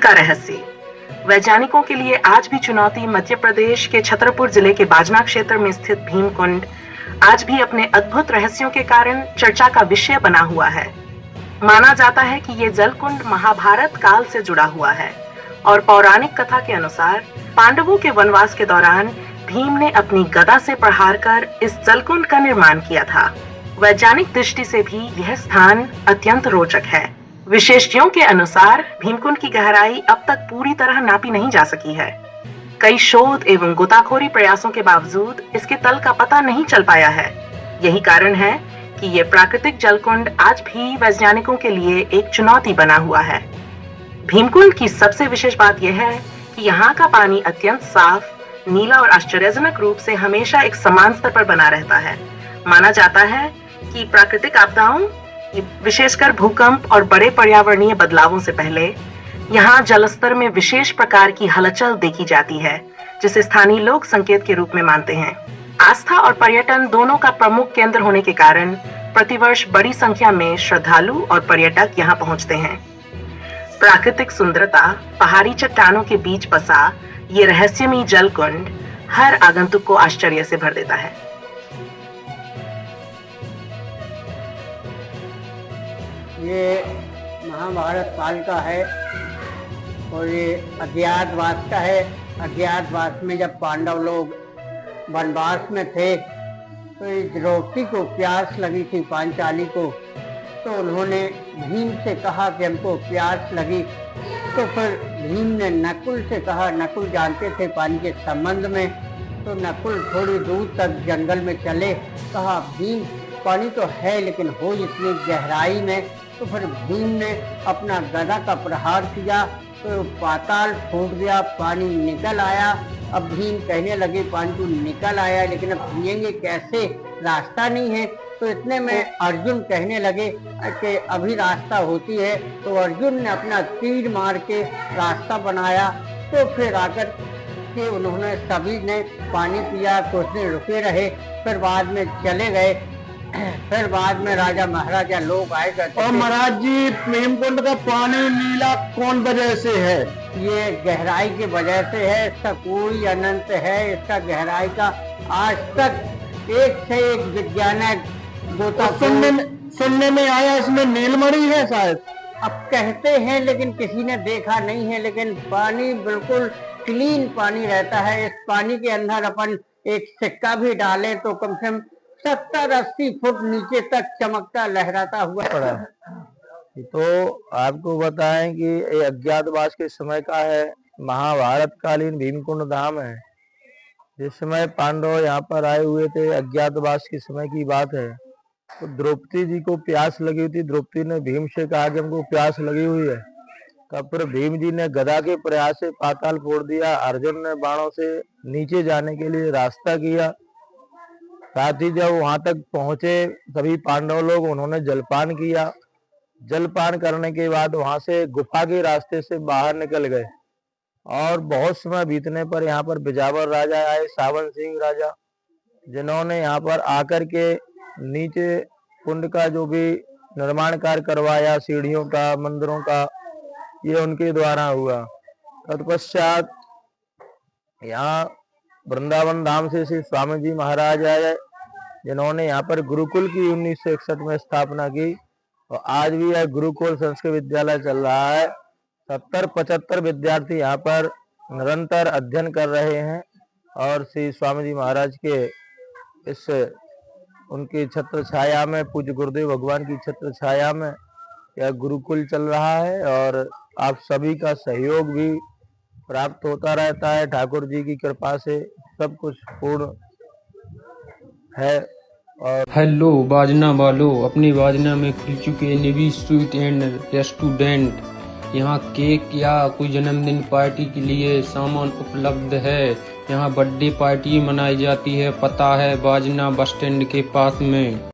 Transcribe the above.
का रहस्य। वैज्ञानिकों के लिए आज भी चुनौती मध्य प्रदेश के छतरपुर जिले के बाजना क्षेत्र में स्थित भीमकुंड आज भी अपने अद्भुत रहस्यों के कारण चर्चा का विषय बना हुआ है। माना जाता है कि ये जलकुंड महाभारत काल से जुड़ा हुआ है और पौराणिक कथा के अनुसार पांडवों के वनवास के दौरान भीम ने अपनी गदा से प्रहार कर इस जलकुंड का निर्माण किया था। वैज्ञानिक दृष्टि से भी यह स्थान अत्यंत रोचक है। विशेषज्ञों के अनुसार भीमकुंड की गहराई अब तक पूरी तरह नापी नहीं जा सकी है। कई शोध एवं गोताखोरी प्रयासों के बावजूद इसके तल का पता नहीं चल पाया है। यही कारण है कि ये प्राकृतिक जलकुंड आज भी वैज्ञानिकों के लिए एक चुनौती बना हुआ है। भीमकुंड की सबसे विशेष बात यह है कि यहाँ का पानी अत्यंत साफ, नीला और आश्चर्यजनक रूप से हमेशा एक समान स्तर पर बना रहता है। माना जाता है कि प्राकृतिक आपदाओं, विशेषकर भूकंप और बड़े पर्यावरणीय बदलावों से पहले यहाँ जलस्तर में विशेष प्रकार की हलचल देखी जाती है, जिसे स्थानीय लोग संकेत के रूप में मानते हैं। आस्था और पर्यटन दोनों का प्रमुख केंद्र होने के कारण प्रतिवर्ष बड़ी संख्या में श्रद्धालु और पर्यटक यहाँ पहुँचते हैं। प्राकृतिक सुंदरता, पहाड़ी चट्टानों के बीच बसा ये रहस्यमयी जलकुंड हर आगंतुक को आश्चर्य से भर देता है। ये महाभारत काल का है और ये अज्ञातवास का है। अज्ञातवास में जब पांडव लोग वनवास में थे तो इस द्रौपदी को प्यास लगी थी, पांचाली को, तो उन्होंने भीम से कहा कि हमको प्यास लगी। तो फिर भीम ने नकुल से कहा, नकुल जानते थे पानी के संबंध में, तो नकुल थोड़ी दूर तक जंगल में चले। कहा भीम पानी तो है लेकिन हो इतनी गहराई में। तो फिर भीम ने अपना गदा का प्रहार किया तो पाताल फूट गया, पानी निकल आया। अब भीम कहने लगे पानी तो निकल आया लेकिन अब पिएंगे कैसे, रास्ता नहीं है। तो इतने में अर्जुन कहने लगे कि अभी रास्ता होती है। तो अर्जुन ने अपना तीर मार के रास्ता बनाया। तो फिर आकर के उन्होंने सभी ने पानी पिया, कुछ दिन रुके रहे, फिर बाद में चले गए। फिर बाद में राजा महाराजा लोग आए करते। और महाराज जी, भीमकुंड का पानी नीला कौन वजह से है? ये गहराई की वजह से है, इसका कोई अनंत है। इसका गहराई का आज तक एक से एक वैज्ञानिक सुनने में आया इसमें नीलमणि है शायद। अब कहते हैं लेकिन किसी ने देखा नहीं है। लेकिन पानी बिल्कुल क्लीन पानी रहता है। इस पानी के अंदर अपन एक सिक्का भी डाले तो कम से कम 70-80 फुट नीचे तक चमकता लहराता हुआ पड़ा। तो आपको बताएं कि ये अज्ञातवास के समय का है, महाभारत कालीन भीमकुंड धाम है। जिस समय पांडव यहाँ पर आए हुए थे, अज्ञातवास के समय की बात है, तो द्रौपदी जी को प्यास लगी हुई थी। द्रौपदी ने भीम से कहा कि हमको प्यास लगी हुई है। तब फिर भीम जी ने गदा के प्रयास से पाताल फोड़ दिया। अर्जुन ने बाणों से नीचे जाने के लिए रास्ता किया। साथ ही जब वहां तक पहुंचे सभी पांडव लोग, उन्होंने जलपान किया। जलपान करने के बाद वहां से गुफा के रास्ते से बाहर निकल गए और बहुत समय बीतने पर यहाँ पर बिजावर राजा आए, सावन सिंह राजा, जिन्होंने यहाँ पर आकर के नीचे कुंड का जो भी निर्माण कार्य करवाया, सीढ़ियों का, मंदिरों का, ये उनके द्वारा हुआ। तत्पश्चात यहाँ वृंदावन धाम से श्री स्वामी जी महाराज आए, जिन्होंने यहाँ पर गुरुकुल की 1961 में स्थापना की और आज भी यह गुरुकुल संस्कृत विद्यालय चल रहा है। 70-75 विद्यार्थी यहाँ पर निरंतर अध्ययन कर रहे हैं और श्री स्वामी जी महाराज के इस उनकी छत्र छाया में, पूज्य गुरुदेव भगवान की छत्र छाया में यह गुरुकुल चल रहा है और आप सभी का सहयोग भी प्राप्त होता रहता है। ठाकुर जी की कृपा से सब कुछ पूर्ण है। और हेलो बाजना वालों, अपनी बाजना में खुल चुके निवी स्वीट एंड रेस्टोरेंट। यहाँ केक या कोई जन्मदिन पार्टी के लिए सामान उपलब्ध है। यहाँ बर्थडे पार्टी मनाई जाती है। पता है बाजना बस स्टैंड के पास में।